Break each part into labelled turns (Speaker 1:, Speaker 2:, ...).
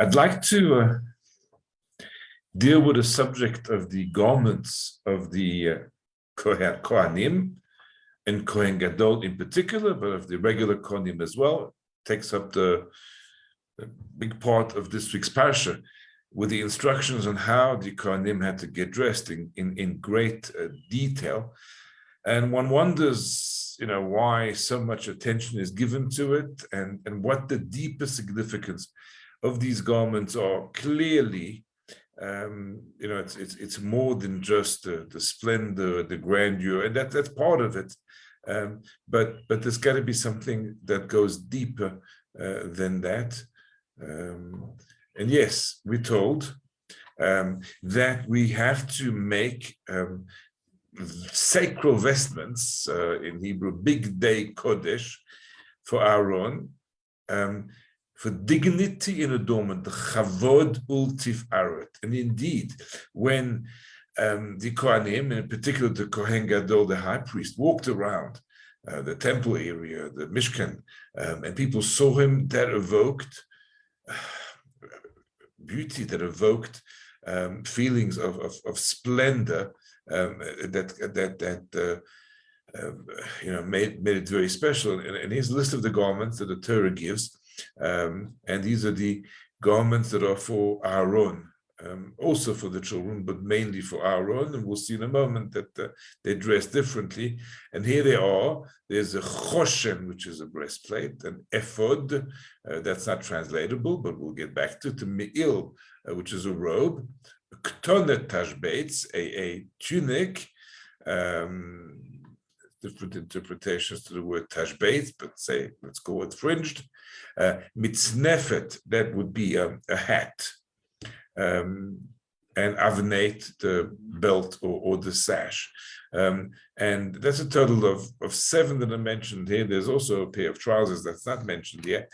Speaker 1: I'd like to deal with the subject of the garments of the Kohanim, and Kohen Gadol in particular, but of the regular Kohanim as well. Takes up the big part of this week's parsha, with the instructions on how the Kohanim had to get dressed in great detail. And one wonders, why so much attention is given to it, and what the deeper significance of these garments are. Clearly, it's more than just the splendor, the grandeur, and that's part of it. But there's got to be something that goes deeper than that. And yes, we're told that we have to make sacred vestments, in Hebrew, big day kodesh, for Aaron, for dignity and adornment, the chavod ultif aret. And indeed, when the Kohanim, and in particular the Kohen Gadol, the high priest, walked around the temple area, the Mishkan, and people saw him, that evoked beauty, that evoked feelings of splendor, made it very special. And here's a list of the garments that the Torah gives, and these are the garments that are for Aaron, also for the children, but mainly for Aaron. And we'll see in a moment that they dress differently. And here they are. There's a choshen, which is a breastplate, an ephod, that's not translatable, but we'll get back to it, a me'il, which is a robe, a ketonet tashbeitz, a tunic, different interpretations to the word tashbeitz, but let's go with fringed, mitznefet, that would be a hat, and avnate, the belt or the sash. And that's a total of 7 that are mentioned here. There's also a pair of trousers that's not mentioned here.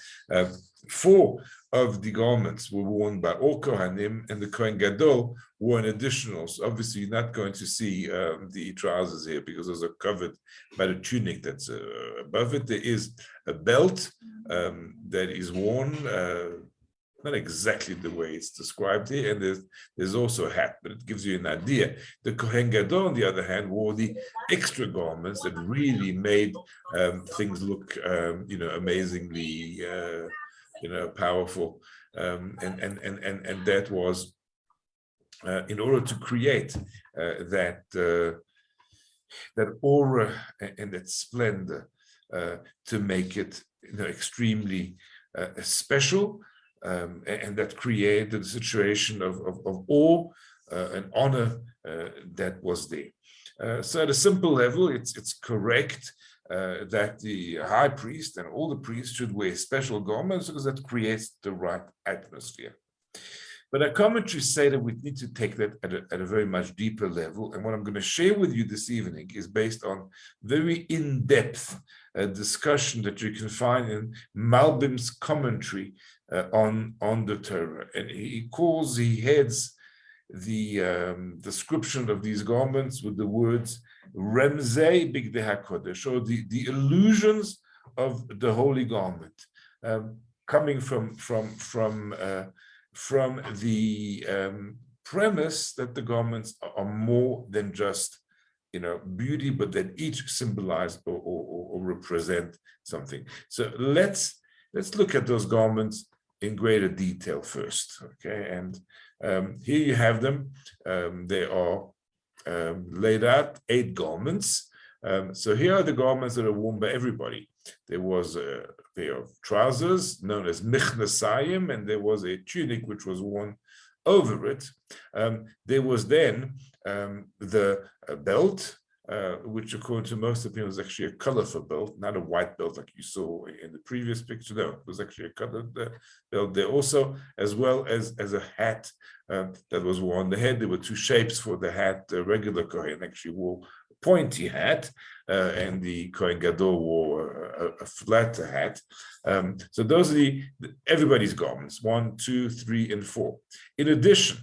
Speaker 1: 4 of the garments were worn by all Kohanim, and the Kohen Gadol wore an additional. So obviously, you're not going to see the trousers here because those are covered by the tunic that's above it. There is a belt that is worn, not exactly the way it's described here, and there's also a hat, but it gives you an idea. The Kohen Gadol, on the other hand, wore the extra garments that really made things look, amazingly, powerful, and that was in order to create that aura and that splendor, to make it, extremely special. And that created a situation of awe and honor that was there. So at a simple level, it's correct that the high priest and all the priests should wear special garments, because that creates the right atmosphere. But our commentaries say that we need to take that at a very much deeper level. And what I'm going to share with you this evening is based on very in-depth discussion that you can find in Malbim's commentary on the Torah. And he heads the description of these garments with the words Remzei Bigdei HaKodesh, or the illusions of the holy garment, coming from the premise that the garments are more than just beauty, but that each symbolize or represent something. So let's look at those garments in greater detail first, okay? And here you have them. They are laid out, 8 garments. So here are the garments that are worn by everybody. There was a pair of trousers known as michnasayim, and there was a tunic which was worn over it. There was then the belt, which according to most opinions was actually a colorful belt, not a white belt like you saw in the previous picture. No, it was actually a colored belt there also, as well as a hat that was worn on the head. There were 2 shapes for the hat. The regular Kohen actually wore a pointy hat, and the Kohen Gadol wore a flat hat. So those are everybody's garments, 1, 2, 3, and 4. In addition,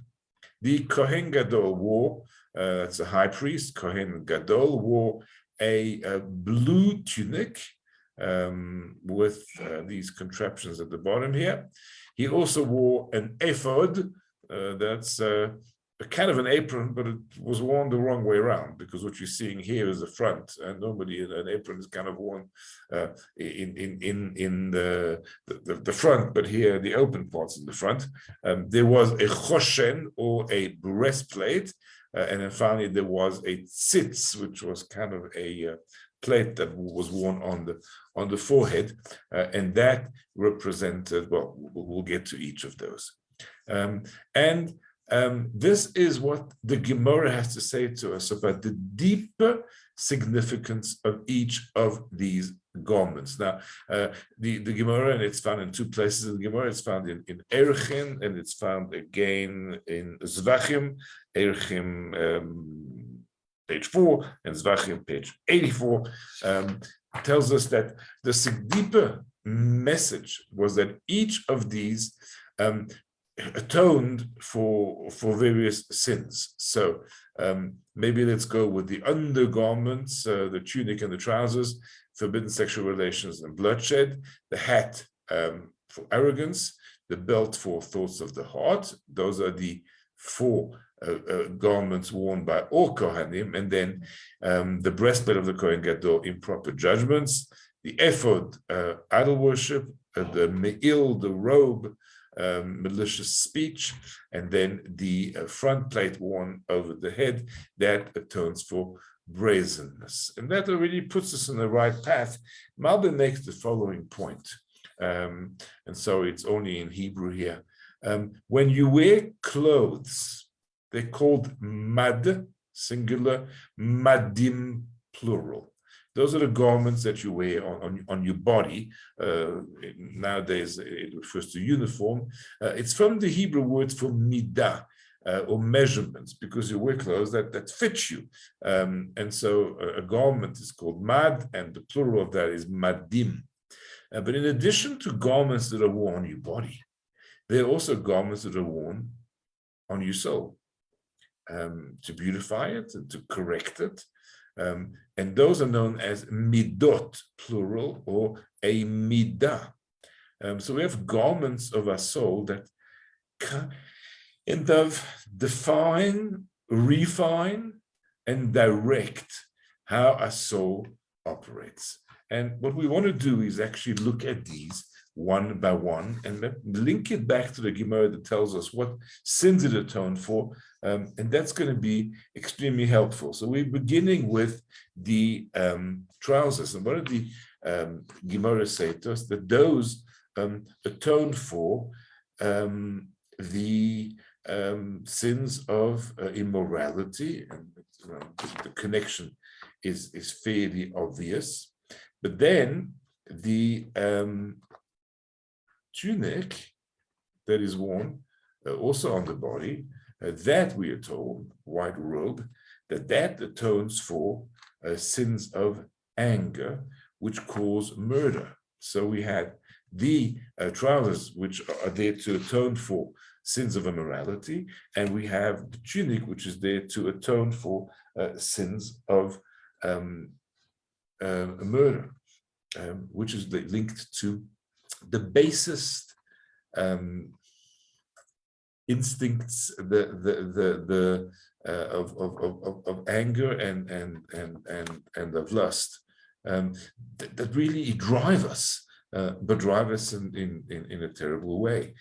Speaker 1: the Kohen Gadol wore, that's a high priest, Kohen Gadol, wore a blue tunic with these contraptions at the bottom here. He also wore an ephod. That's a kind of an apron, but it was worn the wrong way around, because what you're seeing here is the front, and normally an apron is kind of worn in the front, but here the open parts in the front. There was a choshen, or a breastplate, and then finally there was a tzitz, which was kind of a plate that was worn on the forehead, and that represented, well, we'll get to each of those. This is what the Gemara has to say to us about the deeper significance of each of these garments. Now, the Gemara, and it's found in two places in the Gemara. It's found in Erechim, and it's found again in Zvachim. Erechim, page 4, and Zvachim, page 84, tells us that the deeper message was that each of these atoned for various sins. So maybe let's go with the undergarments, the tunic and the trousers, forbidden sexual relations and bloodshed, the hat for arrogance, the belt for thoughts of the heart. Those are the 4 garments worn by all Kohanim, and then the breastplate of the Kohen Gadol, improper judgments, the ephod, idol worship, the me'il, the robe, malicious speech, and then the front plate worn over the head, that atones for brazenness. And that already puts us on the right path. Malbim makes the following point, and so it's only in Hebrew here. When you wear clothes, they're called mad, singular, madim, plural. Those are the garments that you wear on your body. Nowadays, it refers to uniform. It's from the Hebrew word for midah, or measurements, because you wear clothes that fit you. And so a garment is called mad, and the plural of that is madim. But in addition to garments that are worn on your body, there are also garments that are worn on your soul, to beautify it and to correct it. And those are known as midot, plural, or a midah. So we have garments of our soul that kind of define, refine, and direct how our soul operates. And what we want to do is actually look at these one by one and link it back to the Gemara that tells us what sins it atoned for, and that's going to be extremely helpful. So we're beginning with the trousers, and what did the Gemara say to us? That those atone for the sins of immorality, and the connection is fairly obvious. But then the tunic that is worn also on the body, that we are told, white robe, that atones for sins of anger, which cause murder. So we had the trousers, which are there to atone for sins of immorality, and we have the tunic, which is there to atone for sins of murder, which is linked to the basest instincts of anger and of lust, that really drive us, but drive us in a terrible way.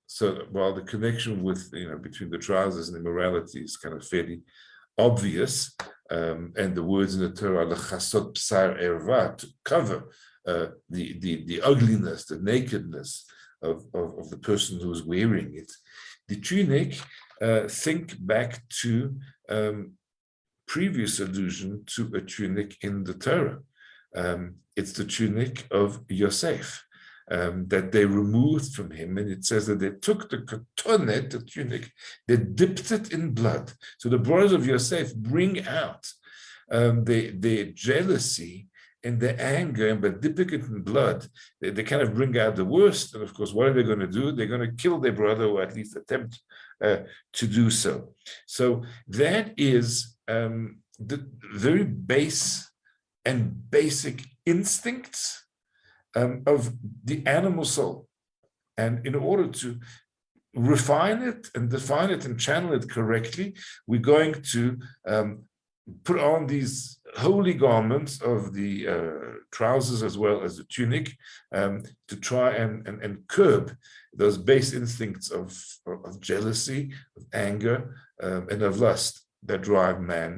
Speaker 1: So while the connection with between the trousers and immorality is kind of fairly obvious, and the words in the Torah, l'chasot psar erva, to cover the ugliness, the nakedness of the person who's wearing it. The tunic, think back to previous allusion to a tunic in the Torah. It's the tunic of Yosef that they removed from him, and it says that they took the katonet, the tunic, they dipped it in blood. So the brothers of Yosef bring out their jealousy and their anger, and by dipping it in blood, they kind of bring out the worst. And of course, what are they going to do? They're going to kill their brother, or at least attempt to do so. So that is the very base and basic instincts of the animal soul. And in order to refine it and define it and channel it correctly, we're going to put on these holy garments of the trousers as well as the tunic, to try and curb those base instincts of jealousy, of anger, and of lust that drive man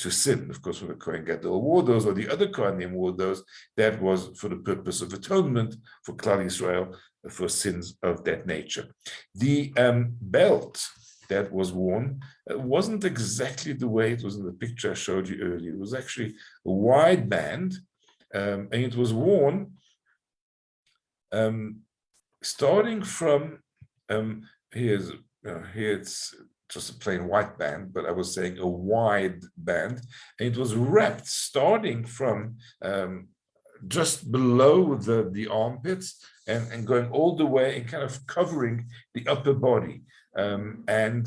Speaker 1: to sin. Of course, when the Kohen Gadol wore those, or the other Kohanim wore those, that was for the purpose of atonement for Klal Yisrael, for sins of that nature. The belt that was worn wasn't exactly the way it was in the picture I showed you earlier. It was actually a wide band, and it was worn starting from, here it's just a plain white band, but I was saying a wide band, and it was wrapped starting from just below the armpits and going all the way and kind of covering the upper body. And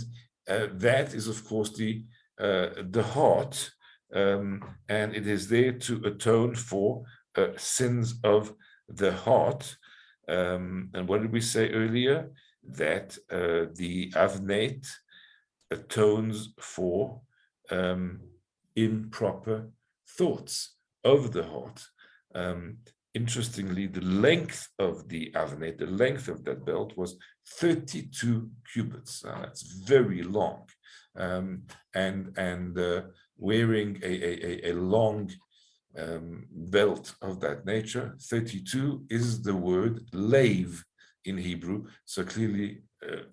Speaker 1: that is, of course, the heart, and it is there to atone for sins of the heart. And what did we say earlier? That the Avnet atones for improper thoughts of the heart. Interestingly, the length of the Avnet, the length of that belt, was 32 cubits. That's very long. And wearing a long belt of that nature, 32 is the word leiv in Hebrew. So clearly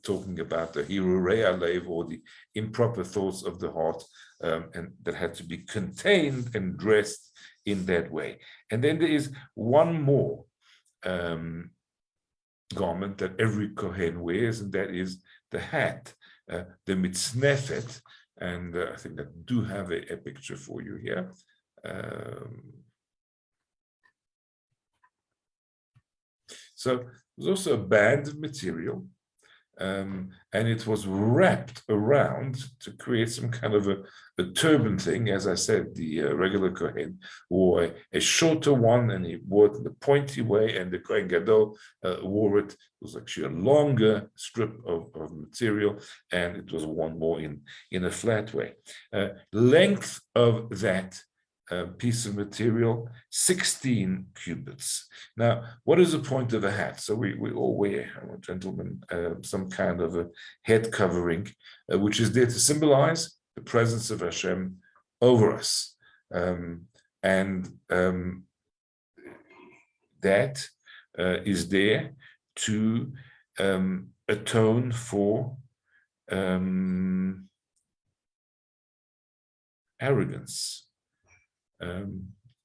Speaker 1: talking about the hirurea leiv, or the improper thoughts of the heart, and that had to be contained and dressed in that way. And then there is one more garment that every Kohen wears, and that is the hat, the mitznefet. And I think I do have a picture for you here. So there's also a band of material, and it was wrapped around to create some kind of a turban thing. As I said, the regular Kohen wore a shorter one, and he wore it in the pointy way, and the Kohen Gadol wore it. It was actually a longer strip of material, and it was worn more in a flat way. Length of that piece of material, 16 cubits. Now, what is the point of a hat? So we all wear, gentlemen, some kind of a head covering, which is there to symbolize the presence of Hashem over us. That is there to atone for arrogance.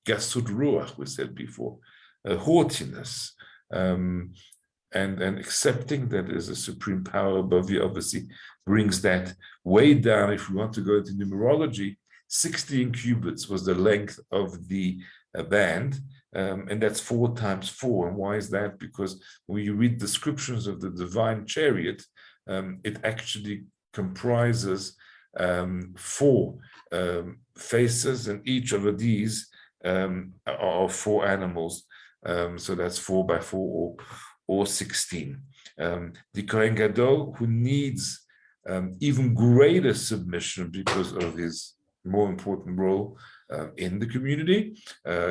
Speaker 1: Gasut ruach, we said before, haughtiness, and accepting that there's a supreme power above you, obviously brings that way down. If we want to go into numerology, 16 cubits was the length of the band, and that's 4 times 4. And why is that? Because when you read descriptions of the divine chariot, it actually comprises 4 faces, and each of these are 4 animals. So that's 4 by 4 or 16. The Kohen Gadol, who needs even greater submission because of his more important role in the community,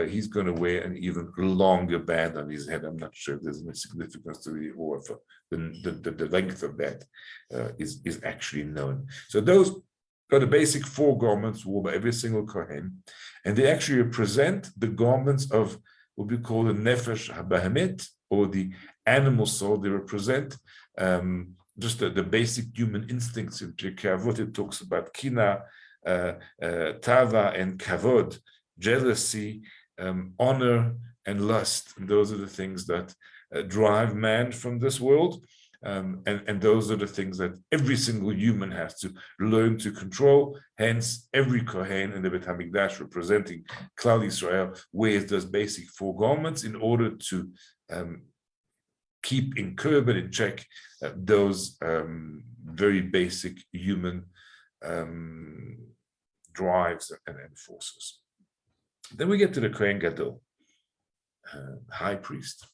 Speaker 1: he's going to wear an even longer band on his head. I'm not sure if there's any significance to the, or if the length of that is actually known. So those are the basic 4 garments worn by every single Kohen, and they actually represent the garments of what we call the Nefesh HaBahemet, or the animal soul. They represent just the basic human instincts. In Pirkei Avot, it talks about kina, tava, and kavod, jealousy, honor, and lust. And those are the things that drive man from this world. And those are the things that every single human has to learn to control. Hence, every Kohen in the Beit HaMikdash representing Klal Yisrael wears those basic 4 garments in order to keep in curb and in check those very basic human drives and forces. Then we get to the Kohen Gadol, high priest.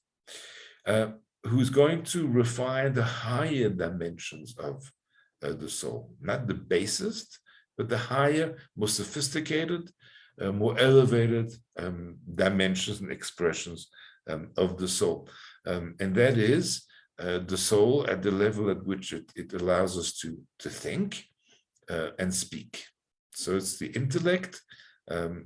Speaker 1: who's going to refine the higher dimensions of the soul, not the basest, but the higher, more sophisticated, more elevated dimensions and expressions of the soul. And that is the soul at the level at which it allows us to think and speak. So it's the intellect,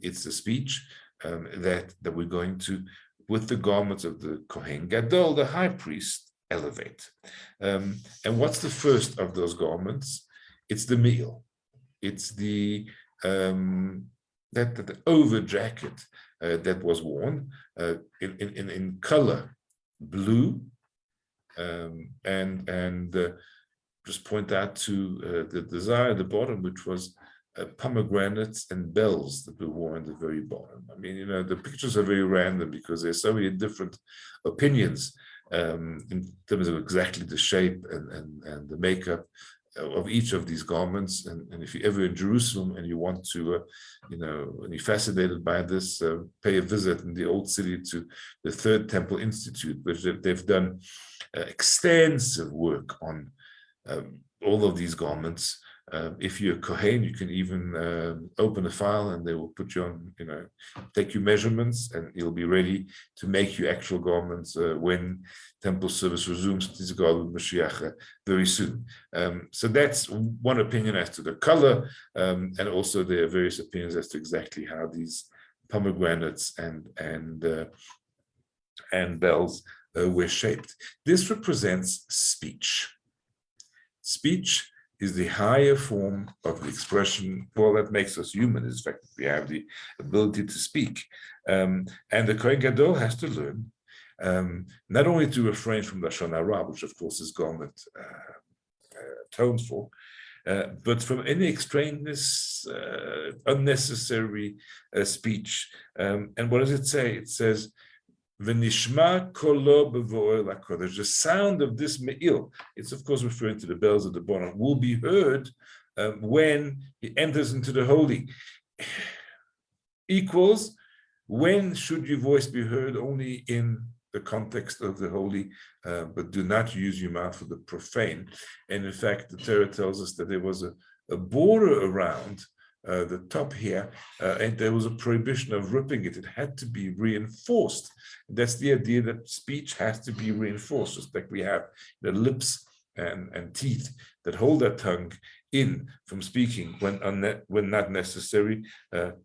Speaker 1: it's the speech that we're going to, with the garments of the Kohen Gadol, the high priest, elevate. And what's the first of those garments? It's the meal. It's the that over jacket that was worn in color blue, and just point out to the desire at the bottom, which was pomegranates and bells that were worn at the very bottom. I mean, the pictures are very random because there's so many different opinions in terms of exactly the shape and the makeup of each of these garments. And if you're ever in Jerusalem and you want to, and you're fascinated by this, pay a visit in the old city to the Third Temple Institute, which they've done extensive work on all of these garments. If you're a Kohen, you can even open a file and they will put you on, take your measurements, and you'll be ready to make your actual garments when temple service resumes with Mashiach very soon. So that's one opinion as to the color, and also there are various opinions as to exactly how these pomegranates and bells were shaped. This represents speech. Speech is the higher form of the expression, well, that makes us human, is the fact that we have the ability to speak. And the Kohen Gadol has to learn not only to refrain from Lashon Hara, which of course his garment atones for, but from any extraneous, unnecessary speech. And what does it say? It says, V'nishma kolo b'vo'el HaKodesh. The sound of this me'il, it's of course referring to the bells at the bottom, will be heard when he enters into the holy. Equals, when should your voice be heard? Only in the context of the holy, but do not use your mouth for the profane. And in fact, the Torah tells us that there was a border around the top here, and there was a prohibition of ripping it. It had to be reinforced. That's the idea that speech has to be reinforced, just like we have the lips and teeth that hold that tongue in from speaking when not necessary.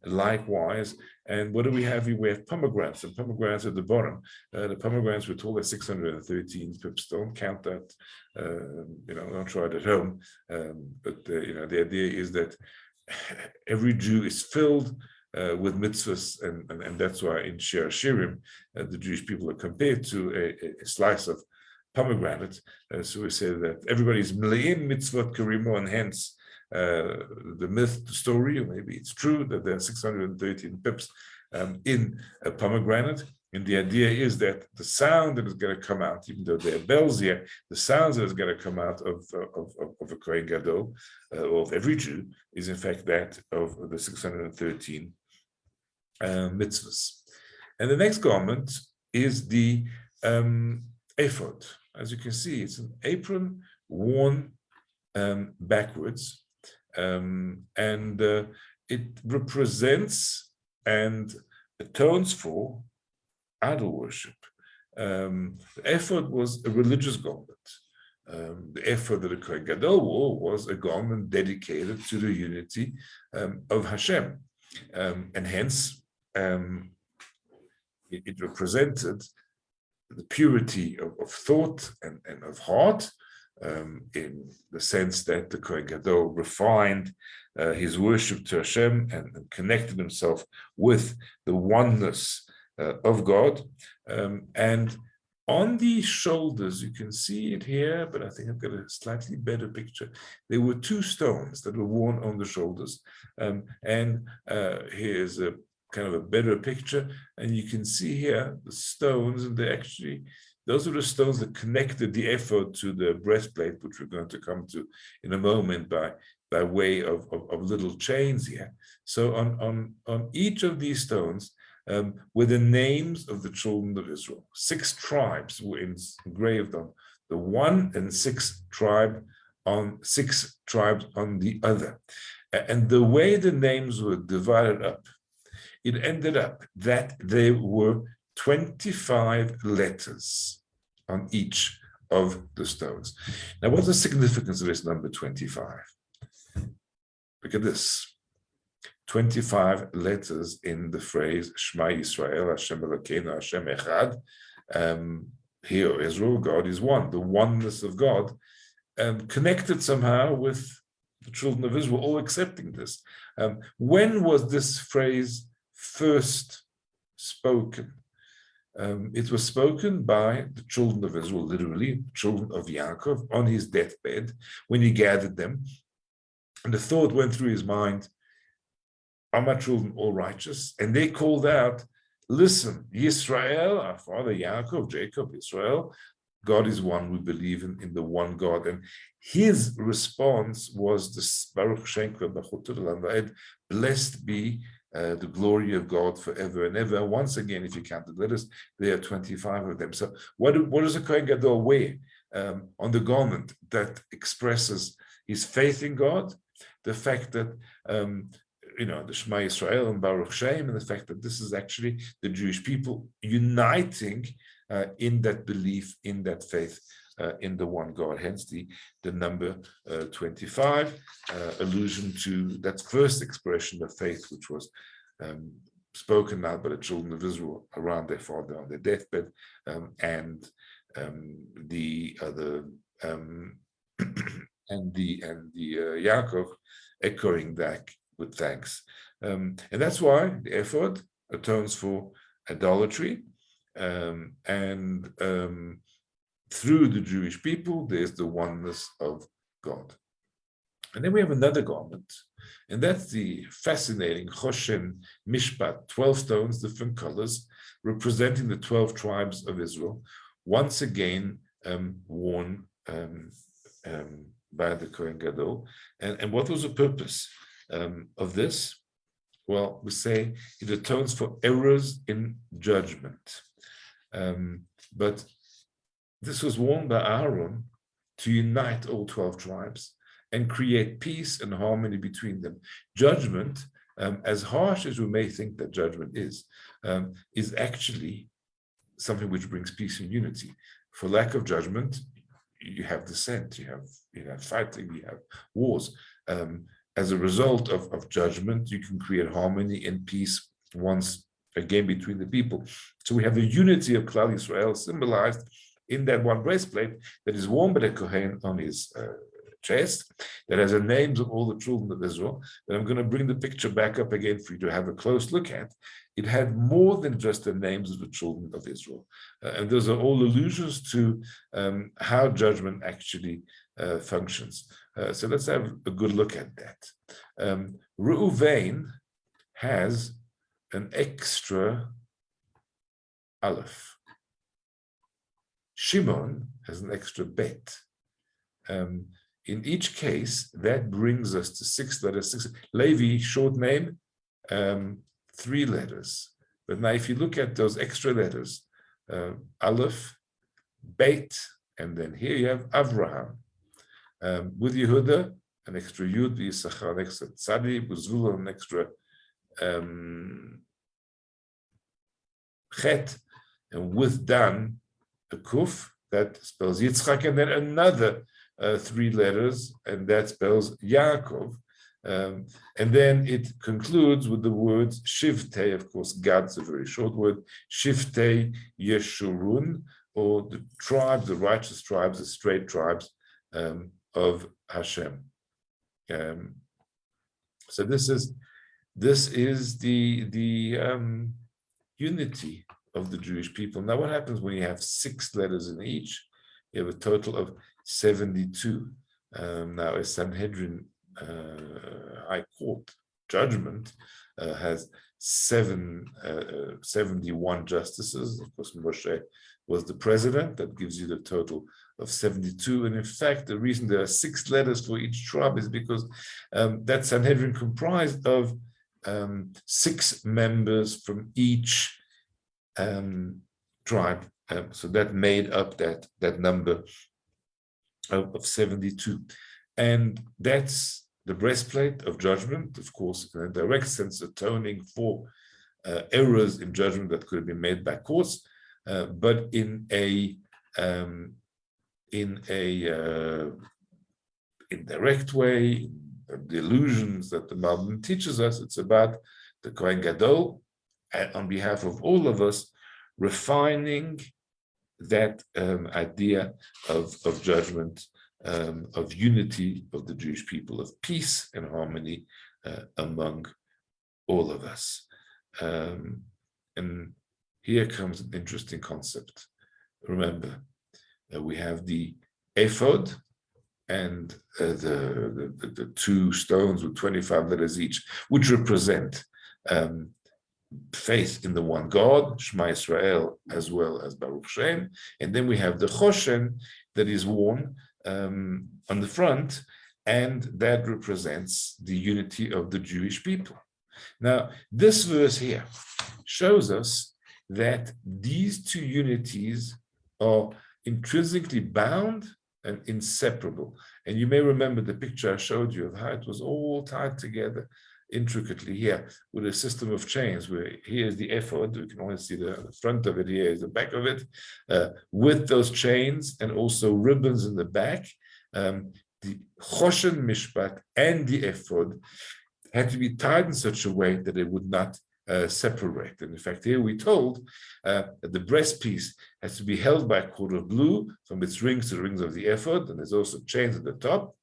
Speaker 1: Likewise, and what do we have here? We have pomegranates, and pomegranates at the bottom. The pomegranates, we're told, are 613 pips. Don't count that. Don't try it at home. But the idea is that every Jew is filled with mitzvahs, and that's why in Shir Shirim, the Jewish people are compared to a slice of pomegranate. So we say that everybody's mleim mitzvot karimo, and hence the myth, the story, or maybe it's true that there are 613 pips in a pomegranate. And the idea is that the sound that is going to come out, even though there are bells here, the sounds that is going to come out of a Kohen Gadol, or of every Jew, is in fact that of the 613 mitzvahs. And the next garment is the ephod. As you can see, it's an apron worn backwards, and it represents and atones for idol worship. The ephod was a religious garment. The ephod that the Kohen Gadol wore was a garment dedicated to the unity of Hashem, and hence it represented the purity of thought and of heart, in the sense that the Kohen Gadol refined his worship to Hashem and connected himself with the oneness of God. And on the shoulders, you can see it here, but I think I've got a slightly better picture. There were two stones that were worn on the shoulders. And here's a kind of a better picture. And you can see here the stones, and those are the stones that connected the ephod to the breastplate, which we're going to come to in a moment by way of little chains here. So on each of these stones, were the names of the children of Israel. 6 tribes were engraved on the one, and 6 tribes on the other. And the way the names were divided up, it ended up that there were 25 letters on each of the stones. Now, what's the significance of this number 25? Look at this. 25 letters in the phrase Shema Yisrael, Hashem Elokeinu, Hashem Echad. Here, Israel, God is one. The oneness of God, connected somehow with the children of Israel, all accepting this. When was this phrase first spoken? It was spoken by the children of Israel, literally, children of Yaakov, on his deathbed, when he gathered them. And the thought went through his mind, are my children all righteous? And they called out, listen, Yisrael, our father Yaakov, Jacob, Israel, God is one, we believe in the one God. And his response was this, Baruch Shenka B'chotur L'Aved, blessed be the glory of God forever and ever. Once again, if you count the letters, there are 25 of them. So what does a Kohen Gadol wear on the garment that expresses his faith in God? The fact that the Shema Yisrael and Baruch Shem, and the fact that this is actually the Jewish people uniting in that belief, in that faith, in the one God. Hence the number 25, allusion to that first expression of faith, which was spoken out by the children of Israel around their father on their deathbed, and the other and the Yaakov echoing that with thanks. And that's why the ephod atones for idolatry, and through the Jewish people, there's the oneness of God. And then we have another garment, and that's the fascinating Choshen Mishpat, 12 stones, different colors, representing the 12 tribes of Israel, once again worn by the Kohen Gadol. And what was the purpose of this? Well, we say it atones for errors in judgment. But this was worn by Aaron to unite all 12 tribes and create peace and harmony between them. Judgment, as harsh as we may think that judgment is actually something which brings peace and unity. For lack of judgment, you have dissent, you have fighting, you have wars. As a result of judgment, you can create harmony and peace once again between the people. So we have the unity of Klal Yisrael symbolized in that one breastplate that is worn by the Kohen on his chest, that has the names of all the children of Israel. And I'm going to bring the picture back up again for you to have a close look at. It had more than just the names of the children of Israel. And those are all allusions to how judgment actually functions. So let's have a good look at that. Reuven has an extra aleph. Shimon has an extra bet. In each case, that brings us to 6 letters. Levi, short name, 3 letters. But now if you look at those extra letters, aleph, bet, and then here you have Avraham. With Yehuda, an extra Yud, Yisachar, an extra Tzadi, with Zvulun, an extra Chet, and with Dan, a Kuf, that spells Yitzchak, and then another 3 letters, and that spells Yaakov. And then it concludes with the words Shivtei, of course, Gad's a very short word, Shivtei Yeshurun, or the tribes, the righteous tribes, the straight tribes of Hashem. So this is the unity of the Jewish people. Now, what happens when you have 6 letters in each? You have a total of 72. Now, a Sanhedrin High Court judgment has 71 justices. Of course, Moshe was the president. That gives you the total of 72. And in fact, the reason there are 6 letters for each tribe is because that Sanhedrin comprised of 6 members from each tribe. So that made up that number of 72. And that's the breastplate of judgment, of course, in a direct sense, atoning for errors in judgment that could have been made by courts, but in a indirect way, the illusions that the Malbim teaches us. It's about the Kohen Gadol, on behalf of all of us, refining that idea of judgment, of unity of the Jewish people, of peace and harmony among all of us. And here comes an interesting concept. Remember, we have the ephod and the 2 stones with 25 letters each, which represent faith in the one God, Shema Yisrael, as well as Baruch Shem. And then we have the choshen that is worn on the front, and that represents the unity of the Jewish people. Now, this verse here shows us that these 2 unities are intrinsically bound and inseparable. And you may remember the picture I showed you of how it was all tied together intricately here with a system of chains, where here's the ephod, we can only see the front of it, here is the back of it, with those chains and also ribbons in the back. The choshen mishpat and the ephod had to be tied in such a way that it would not separate. And in fact, here we're told that the breast piece has to be held by a cord of blue from its rings to the rings of the ephod, and there's also chains at the top,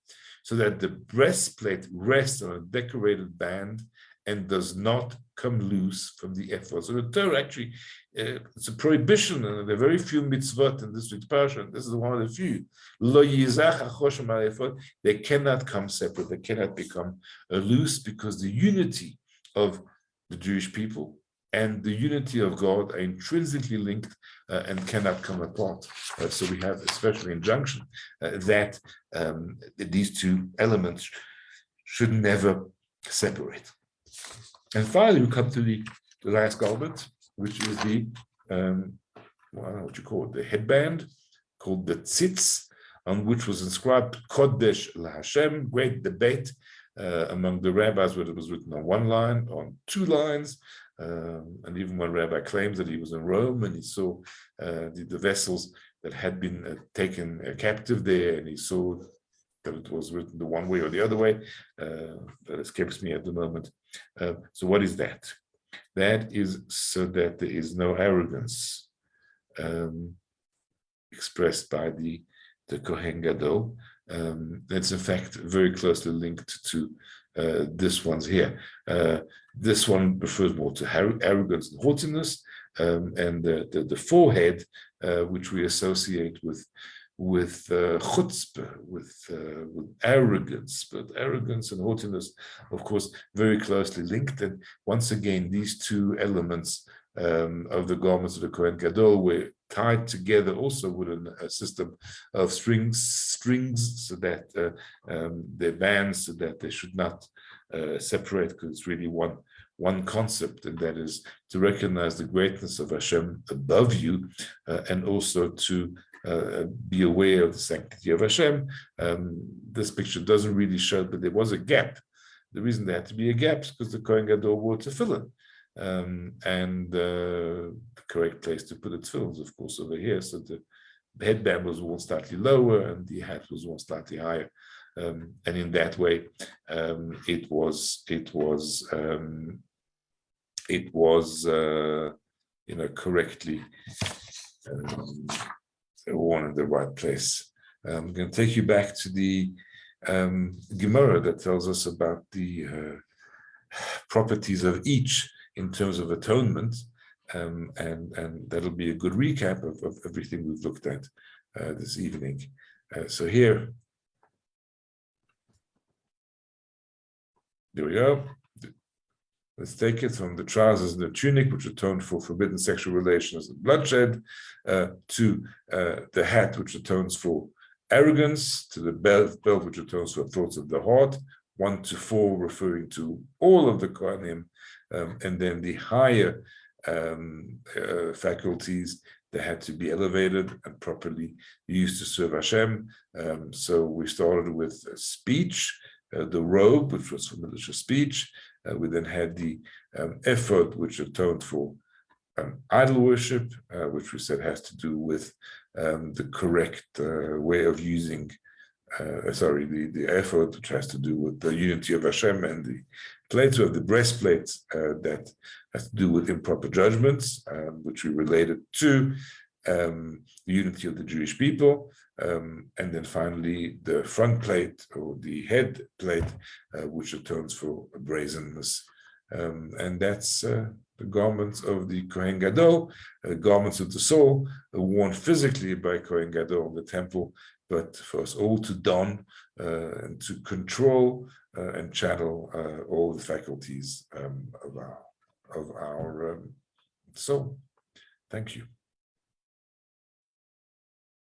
Speaker 1: so that the breastplate rests on a decorated band and does not come loose from the ephod. So the Torah actually, it's a prohibition, and there are very few mitzvot in this week's parsha. This is one of the few. Lo yizach hachoshen ma'ephod. They cannot come separate. They cannot become loose, because the unity of the Jewish people and the unity of God are intrinsically linked and cannot come apart. So we have a special injunction that these 2 elements should never separate. And finally, we come to the last garment, which is the, I don't know what you call it, the headband, called the tzitz, on which was inscribed Kodesh LaHashem. Great debate among the rabbis whether it was written on 1 line, on 2 lines. And even one rabbi claims that he was in Rome and he saw the vessels that had been taken captive there, and he saw that it was written the one way or the other way. That escapes me at the moment. So what is that? That is so that there is no arrogance expressed by the Kohen Gadol. It's in fact very closely linked to this one's here. This one refers more to arrogance and haughtiness, and the forehead, which we associate with chutzpah, with arrogance, but arrogance and haughtiness, of course, very closely linked. And once again, these 2 elements of the garments of the Kohen Gadol were tied together also with a system of strings, so that they're bands, so that they should not separate, because it's really one concept, and that is to recognize the greatness of Hashem above you, and also to be aware of the sanctity of Hashem. This picture doesn't really show, but there was a gap. The reason there had to be a gap is because the Kohen Gadol wore tefillin. And the correct place to put its tefillin, of course, over here. So the headband was worn slightly lower and the hat was worn slightly higher. And in that way, it was correctly worn in the right place. I'm going to take you back to the Gemara that tells us about the properties of each in terms of atonement, and that'll be a good recap of everything we've looked at this evening. So here we go. Let's take it from the trousers and the tunic, which atoned for forbidden sexual relations and bloodshed, to the hat, which atones for arrogance, to the belt which atones for thoughts of the heart, 1 to 4 referring to all of the Kohanim, and then the higher faculties that had to be elevated and properly used to serve Hashem. So we started with speech, the robe, which was for militia speech. We then had the ephod, which atoned for idol worship, which we said has to do with the correct way of using, the ephod, which has to do with the unity of Hashem, and the plates of the breastplates that has to do with improper judgments, which we related to the unity of the Jewish people. And then finally, the front plate or the head plate, which atones for brazenness. And that's the garments of the Kohen Gadol, garments of the soul, worn physically by Kohen Gadol in the temple, but for us all to don and to control and channel all the faculties of our soul. Thank you.